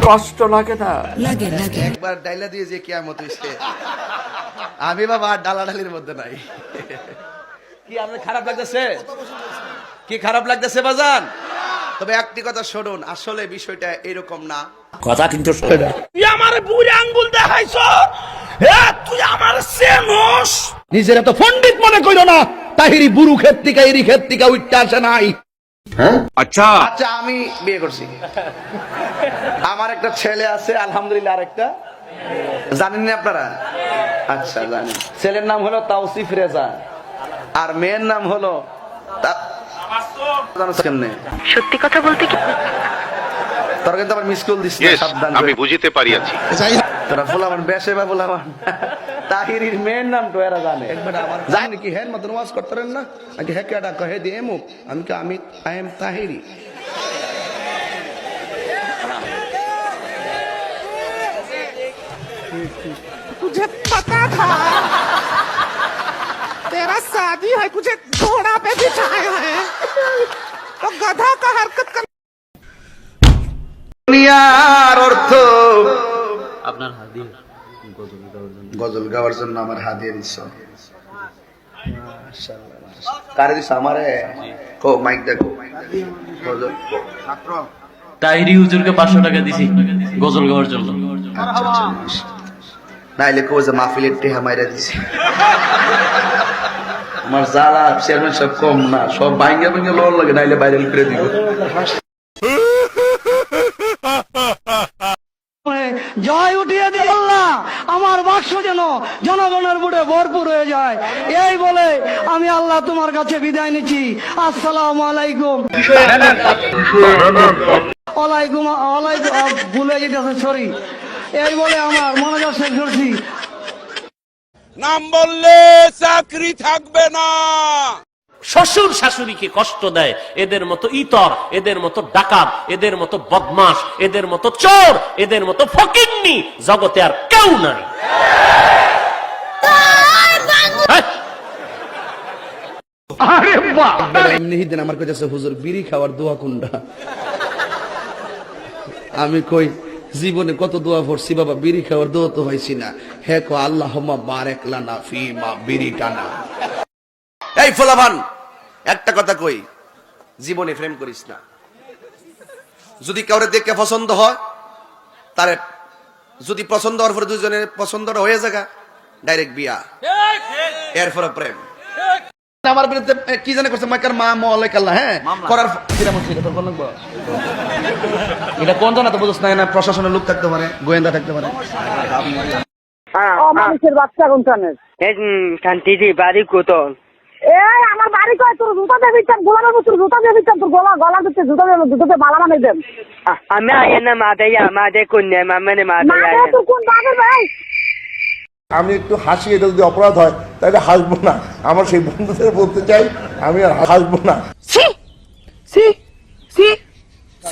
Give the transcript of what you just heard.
কষ্ট লাগে না? লাগে লাগে। একবার ডাইলা দিয়ে যে কিয়ামত হইছে, আমি বাবা আর ডালাডালির মধ্যে নাই। কি আপনার খারাপ লাগতেছে? কি খারাপ লাগতেছে বাজান? তবে একটি কথা শুনুন, আসলে বিষয়টা এরকম না। কথা কিন্তু তুই আমার বুড়ি আঙ্গুল দেখাইছো, তুই আমার সেনস। নিজের এত পণ্ডিত মনে কইরো না। তাহিরি বুরু ক্ষেত থেকে এরি ক্ষেত থেকে উঠতে আসে নাই। আচ্ছা আচ্ছা, আমি বিয়ে করছি, আমার একটা ছেলে আছে, আলহামদুলিল্লাহ। আরেকটা জানেন না আপনারা? আচ্ছা জানেন। ছেলের নাম হলো তাওসিফ রেজা, আর মেয়ের নাম হলো সত্যি কথা বলতে কি তোরা কিন্তু আবার মিস কল দিস না, সাবধান। আমি বুঝিতে পারিয়াছি। তোরা ফুলামান বেশে বা ফুলামান। তাহিরির মেয়ের নাম তো এরা জানে। জানি কি হ্যাঁ মত ওয়াজ করতেন না আগে হ্যাঁ কেডা কহে দিয়ে মুখ আমি আই এম তাহিরি। तुझे पता था तेरा शादी है, तुझे घोड़ा पे बिठाया है तो गधा का हरकत कर। দুনিয়ার অর্থ আপনার হাদিয়া গজল গাওয়ার জন্য আমার হাদিয়া দিছ। কারে দিছ আমারে? কো মাইক দেখো। গজল তাহিরি হুজুরকে 500 টাকা দিছি গজল গাওয়ার জন্য। আচ্ছা, নাইলে কো যে মাহফিলের টেহা মাইরা দিছি। আমার যারা চেয়ারম্যান সব কম না, সব ভাঙ্গা ভাঙ্গা লোন লাগে, নাইলে ভাইরাল করে দিব। জয় উঠিয়ে দিল আল্লাহ, আমার বাক্স যেন জনগণের বুড়ে ভরপুর হয়ে যায়। এই বলে আমি আল্লাহ তোমার কাছে বিদায় নিচ্ছি। আসসালামু আলাইকুম। ওয়ালাইকুম ওয়ালাইকুম, ভুলে যেতেছে, সরি। এই বলে আমার মনোযোগ শেষ করছি। নাম বললে চাকরি থাকবে না। শ্বশুর শাশুড়িকে কষ্ট দেয়, এদের মতো ইতর, এদের মতো ডাকাত, এদের মতো বদমাশ, এদের মতো চোর, এদের মতো ফকিন্নি জগতে আর কেউ নাই। আরে বাপ, এমনি দিন আমার কইতাছে হুজুর বিড়ি খাওয়ার দোয়া কোনটা? আমি কই জীবনে কত দোয়া পড়ছি বাবা, বিড়ি খাওয়ার দোয়া তো হইছি না। হে কো আল্লাহুম্মা বারিক লানা ফিমা বিরিকানা। এই ফলাভান, একটা কথা কই, জীবনে প্রেম করিস না। যদি কাউরে দেখে পছন্দ হয়, তারে যদি পছন্দ হওয়ার পরে দুজনের পছন্দটা হয়ে যায়, ডাইরেক্ট বিয়া, এরপরে প্রেম। আমার বিরুদ্ধে কি জানে করছে মাইকার মা মালিক আল্লাহ, হ্যাঁ করার এটা কোন জানা তো বুঝছ না, প্রশাসনের লোক থাকতে পারে, গোয়েন্দা থাকতে পারে। মানুষের বাচ্চা কোনখানের শান্তি বাড়ি কোতল। এই আমার বাড়ি কয়, তোর জুতা দিয়ে দিচ্ছেন, গোলামের তোর জুতা দিয়ে দিচ্ছেন, তোর গলা দিচ্ছে, জুতাতে মালা বানাই দেন। আমি আয় না মা দে কন্যা মামানে মা দেয়। তোর কোন বাপের ভাই? আমি একটু হাসি, এটা যদি অপরাধ হয় তাহলে হাসবো না। আমার সেই বন্ধুদের বলতে চাই, আমি আর হাসবো না।